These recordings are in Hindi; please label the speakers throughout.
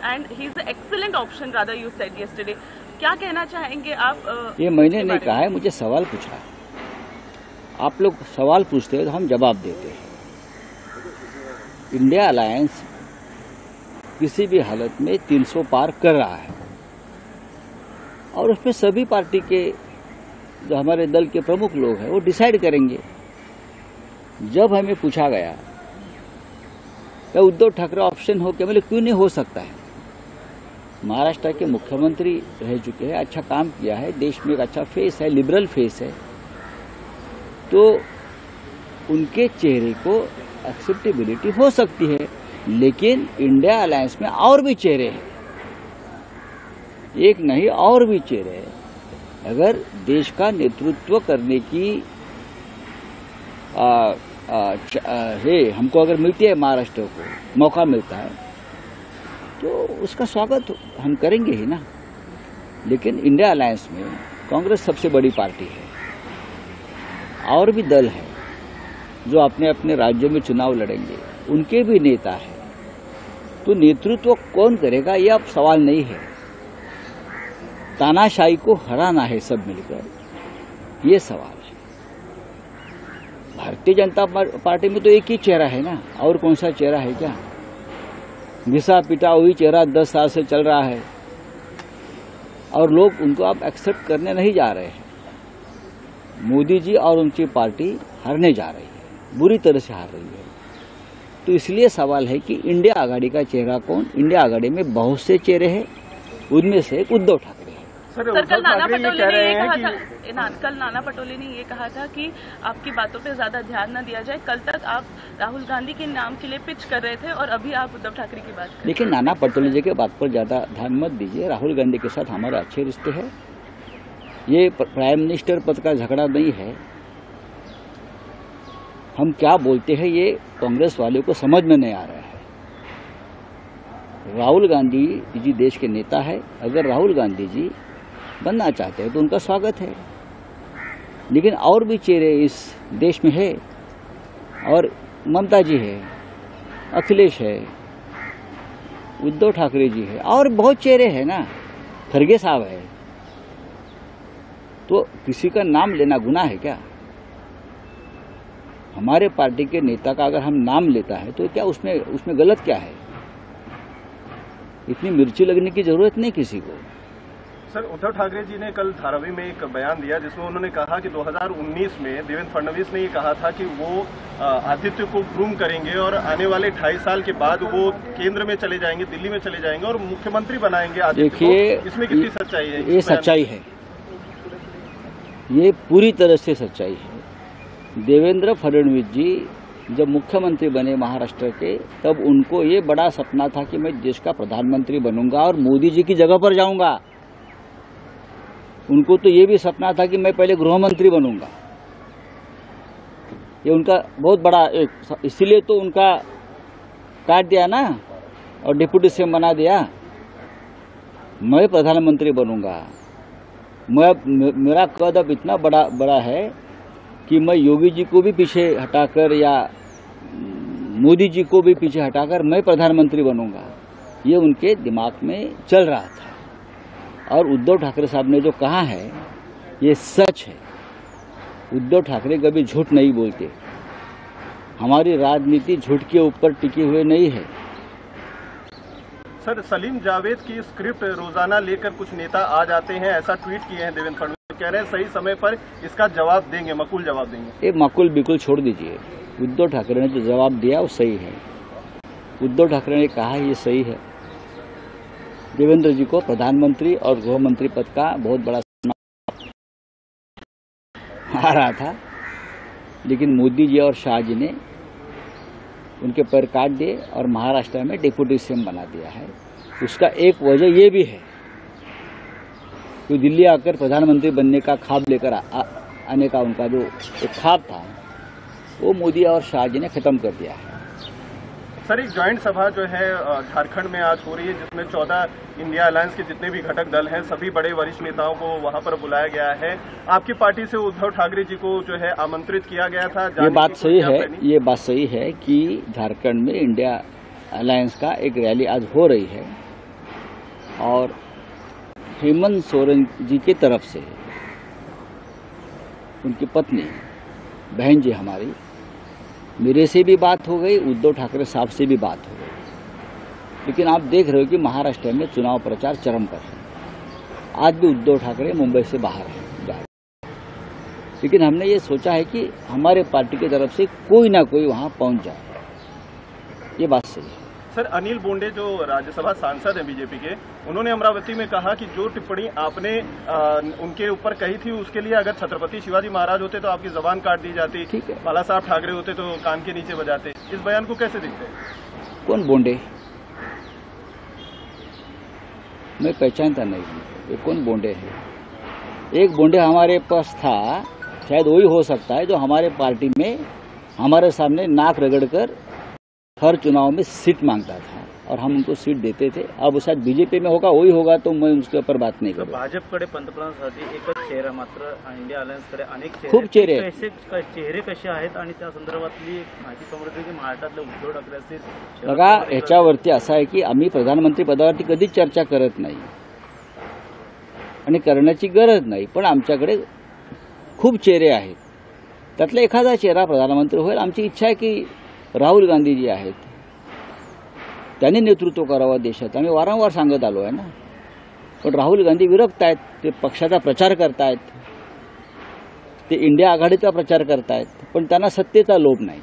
Speaker 1: and he is an excellent option, rather you said yesterday. क्या कहना चाहेंगे आप?
Speaker 2: ये मैंने नहीं कहा है, मुझे सवाल पूछा। आप लोग सवाल पूछते हैं तो हम जवाब देते हैं। इंडिया अलायंस किसी भी हालत में 300 पार कर रहा है और उसमें सभी पार्टी के जो हमारे दल के प्रमुख लोग हैं वो डिसाइड करेंगे। जब हमें पूछा गया क्या उद्धव ठाकरे ऑप्शन हो, क्या, क्यों नहीं हो सकता है। महाराष्ट्र के मुख्यमंत्री रह चुके हैं, अच्छा काम किया है, देश में एक अच्छा फेस है, लिबरल फेस है, तो उनके चेहरे को एक्सेप्टेबिलिटी हो सकती है। लेकिन इंडिया अलायंस में और भी चेहरे हैं, एक नहीं और भी चेहरे हैं। अगर देश का नेतृत्व करने की हमको अगर मिलती है, महाराष्ट्र को मौका मिलता है तो उसका स्वागत हम करेंगे ही ना। लेकिन इंडिया अलायंस में कांग्रेस सबसे बड़ी पार्टी है, और भी दल है जो अपने अपने राज्यों में चुनाव लड़ेंगे, उनके भी नेता है। तो नेतृत्व कौन करेगा ये अब सवाल नहीं है। तानाशाही को हराना है सब मिलकर, ये सवाल है। भारतीय जनता पार्टी में तो एक ही चेहरा है ना, और कौन सा चेहरा है क्या? घिसा पिटा वही चेहरा 10 साल से चल रहा है और लोग उनको अब एक्सेप्ट करने नहीं जा रहे हैं। मोदी जी और उनकी पार्टी हारने जा रही है, बुरी तरह से हार रही है। तो इसलिए सवाल है कि इंडिया आघाड़ी का चेहरा कौन? इंडिया आघाड़ी में बहुत से चेहरे हैं, उनमें से एक उद्धव ठाकरे है।
Speaker 1: कल नाना पटोले ने ये कहा था कि आपकी बातों पे ज्यादा ध्यान न दिया जाए। कल तक आप राहुल गांधी के नाम के लिए पिच कर रहे थे और अभी आप उद्धव ठाकरे की बात कर रहे हैं।
Speaker 2: लेकिन नाना पटोले जी के बात पर ज्यादा ध्यान मत दीजिए। राहुल गांधी के साथ हमारे अच्छे रिश्ते हैं। ये प्राइम मिनिस्टर पद का झगड़ा नहीं है। हम क्या बोलते हैं ये कांग्रेस वाले को समझ में नहीं आ रहा है। राहुल गांधी जी देश के नेता है। अगर राहुल गांधी जी बनना चाहते हैं तो उनका स्वागत है। लेकिन और भी चेहरे इस देश में है, और ममता जी है, अखिलेश है, उद्धव ठाकरे जी है, और बहुत चेहरे हैं ना, खरगे साहब है। तो किसी का नाम लेना गुनाह है क्या? हमारे पार्टी के नेता का अगर हम नाम लेता है तो क्या उसमें गलत क्या है? इतनी मिर्ची लगने की जरूरत नहीं किसी को।
Speaker 3: सर, उद्धव ठाकरे जी ने कल धारावी में एक बयान दिया जिसमें उन्होंने कहा कि 2019 में देवेंद्र फडणवीस ने ये कहा था कि वो आदित्य को ग्रूम करेंगे और आने वाले 2.5 साल के बाद वो केंद्र में चले जाएंगे, दिल्ली में चले जाएंगे और मुख्यमंत्री बनाएंगे आदित्य को। इसमें कितनी सच्चाई है?
Speaker 2: ये सच्चाई है, ये पूरी तरह से सच्चाई है। देवेंद्र फडणवीस जी जब मुख्यमंत्री बने महाराष्ट्र के, तब उनको ये बड़ा सपना था कि मैं देश का प्रधानमंत्री बनूंगा और मोदी जी की जगह पर जाऊंगा। उनको तो ये भी सपना था कि मैं पहले गृह मंत्री बनूंगा। ये उनका बहुत बड़ा एक, इसीलिए तो उनका काट दिया ना और डिप्टी सीएम बना दिया। मैं प्रधानमंत्री बनूंगा। मेरा कद अब इतना बड़ा है कि मैं योगी जी को भी पीछे हटाकर या मोदी जी को भी पीछे हटाकर मैं प्रधानमंत्री बनूंगा। ये उनके दिमाग में चल रहा था। और उद्धव ठाकरे साहब ने जो कहा है ये सच है। उद्धव ठाकरे कभी झूठ नहीं बोलते। हमारी राजनीति झूठ के ऊपर टिकी हुई नहीं है।
Speaker 3: सर, सलीम जावेद की स्क्रिप्ट रोजाना लेकर कुछ नेता आ जाते हैं, ऐसा ट्वीट किए हैं देवेंद्र फडणवीस। कह रहे हैं सही समय पर इसका जवाब देंगे, मकुल जवाब देंगे।
Speaker 2: ये मकुल बिल्कुल छोड़ दीजिए। उद्धव ठाकरे ने जो जवाब दिया वो सही है। उद्धव ठाकरे ने कहा ये सही है। देवेंद्र जी को प्रधानमंत्री और गृह मंत्री पद का बहुत बड़ा आ रहा था, लेकिन मोदी जी और शाह जी ने उनके पैर काट दिए और महाराष्ट्र में डिप्टी सीएम बना दिया है। उसका एक वजह ये भी है कि दिल्ली आकर प्रधानमंत्री बनने का ख्वाब लेकर आने का उनका जो एक ख्वाब था वो मोदी और शाह जी ने खत्म कर दिया है।
Speaker 3: सर, एक ज्वाइंट सभा जो है झारखंड में आज हो रही है जिसमें 14 इंडिया अलायंस के जितने भी घटक दल हैं सभी बड़े वरिष्ठ नेताओं को वहां पर बुलाया गया है। आपकी पार्टी से उद्धव ठाकरे जी को जो है आमंत्रित किया गया था।
Speaker 2: ये बात सही है कि झारखंड में इंडिया अलायंस का एक रैली आज हो रही है और हेमंत सोरेन जी की तरफ से उनकी पत्नी बहन जी हमारी, मेरे से भी बात हो गई, उद्धव ठाकरे साहब से भी बात हो गई। लेकिन आप देख रहे हो कि महाराष्ट्र में चुनाव प्रचार चरम पर है। आज भी उद्धव ठाकरे मुंबई से बाहर हैं, लेकिन हमने ये सोचा है कि हमारे पार्टी की तरफ से कोई ना कोई वहाँ पहुँच जाए। ये बात सही है।
Speaker 3: सर, अनिल बोंडे जो राज्यसभा सांसद हैं बीजेपी के, उन्होंने अमरावती में कहा कि जो टिप्पणी आपने उनके ऊपर कही थी उसके लिए अगर छत्रपति शिवाजी महाराज होते तो आपकी जबान काट दी जाती,
Speaker 2: ठीक है,
Speaker 3: बाला साहब ठाकरे होते तो कान के नीचे बजाते। इस बयान को कैसे देखते हैं?
Speaker 2: कौन बोंडे? मैं पहचानता नहीं हूँ, ये कौन बोंडे है? एक बोंडे हमारे पास था, शायद वही हो सकता है जो हमारे पार्टी में हमारे सामने नाक रगड़कर हर चुनाव में सीट मांगता था और हम उनको सीट देते थे। अब शायद बीजेपी में होगा, वही होगा, तो मैं उसके ऊपर बात नहीं करूँगा।
Speaker 4: भाजपकडे पंतप्रधानांसाठी एकच चेहरा, मात्र इंडिया अलायन्सकडे अनेक
Speaker 2: खूप चेहरे
Speaker 4: चेहरे कसे आहेत आणि त्या संदर्भातली माहिती समोर येते की महाराष्ट्रातले उद्धव ठाकरे असतील।
Speaker 2: बघा, ह्याच्यावरती असं आहे की आम्ही प्रधानमंत्री पदावरती कधीच चर्चा करत नाही आणि करण्याची गरज नाही, पण आमच्याकडे खूप चेहरे आहेत, त्यातला एखादा चेहरा प्रधानमंत्री होईल। आमची इच्छा आहे की राहुल गांधी जी आहेत त्यांनी नेतृत्व करावं देशात, आम्ही वारंवार सांगत आलो आहे ना। पण राहुल गांधी विरक्त आहेत, ते पक्षाचा प्रचार करतायत, ते इंडिया आघाडीचा प्रचार करतायत, पण त्यांना सत्तेचा लोभ नाही।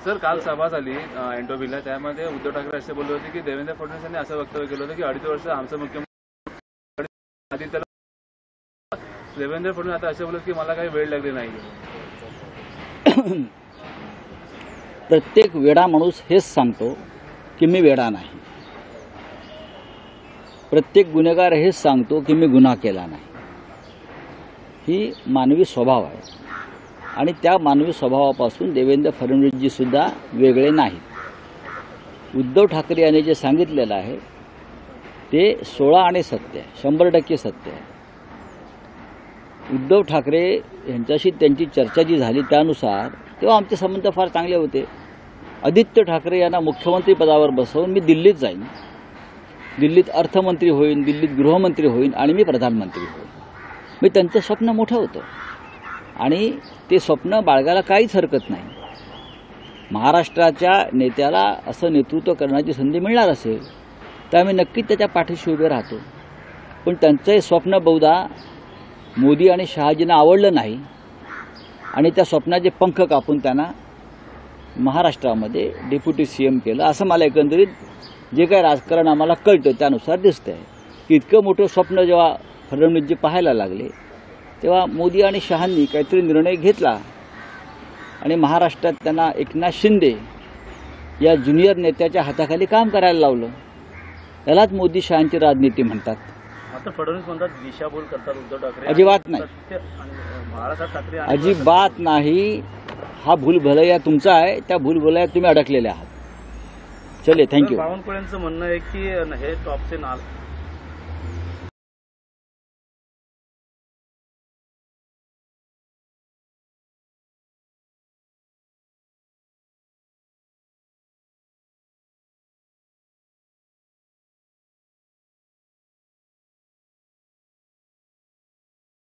Speaker 5: सर, काल सभा झाली एनटोबीला, त्यामध्ये उद्धव ठाकरे असे बोलले होते की देवेंद्र फडणवीस यांनी असं वक्तव्य केलं होतं की 2.5 वर्ष आमचं मुख्यमंत्री आधी त्याला देवेंद्र फडणवीस आता असे बोलत की मला काही वेळ लागली नाही।
Speaker 2: प्रत्येक वेडा माणूस हेच सांगतो की मी वेडा नाही, प्रत्येक गुन्हेगार हेच सांगतो की मी गुन्हा केला नाही। ही मानवी स्वभाव आहे आणि त्या मानवी स्वभावापासून देवेंद्र फडणवीसजी सुद्धा वेगळे नाहीत। उद्धव ठाकरे यांनी जे सांगितलेलं आहे ते 16 आणि सत्य आहे, 100% सत्य आहे। उद्धव ठाकरे यांच्याशी त्यांची चर्चा जी झाली त्यानुसार तेव्हा आमचे संबंध फार चांगले होते। आदित्य ठाकरे यांना मुख्यमंत्री पदावर बसवून मी दिल्लीत जाईन, दिल्लीत अर्थमंत्री होईन, दिल्लीत गृहमंत्री होईन आणि मी प्रधानमंत्री होईन। मी त्यांचं स्वप्न मोठं होतं आणि ते स्वप्न बाळगायला काहीच हरकत नाही। महाराष्ट्राच्या नेत्याला असं नेतृत्व करण्याची संधी मिळणार असेल तर आम्ही नक्कीच त्याच्या पाठीशी उभे राहतो, पण त्यांचं हे स्वप्न बहुधा मोदी आणि शहाजींना आवडलं नाही आणि त्या स्वप्नाचे पंख कापून त्यांना महाराष्ट्रामध्ये डेप्युटी सीएम केलं। असं मला एकंदरीत जे काही राजकारण आम्हाला कळतं त्यानुसार दिसतंय की इतकं मोठं स्वप्न जेव्हा फडणवीसजी पाहायला लागले तेव्हा मोदी आणि शहांनी काहीतरी निर्णय घेतला आणि महाराष्ट्रात त्यांना एकनाथ शिंदे या ज्युनियर नेत्याच्या हाताखाली काम करायला लावलं। यालाच मोदी शहांची राजनीती म्हणतात।
Speaker 4: मात्र फडणवीस म्हणतात दिशाभूल करतात उद्धव ठाकरे।
Speaker 2: अजिबात नाही,
Speaker 4: बाळासाहेब ठाकरे
Speaker 2: अजिबात नाही। हा भूलभुलैया तुमचा आहे, त्या भूलभुलैयात तुम्ही अडकलेले आहात। चले, थँक्यू।
Speaker 4: बावनकुळेंचं म्हणणं आहे की हे टॉपचे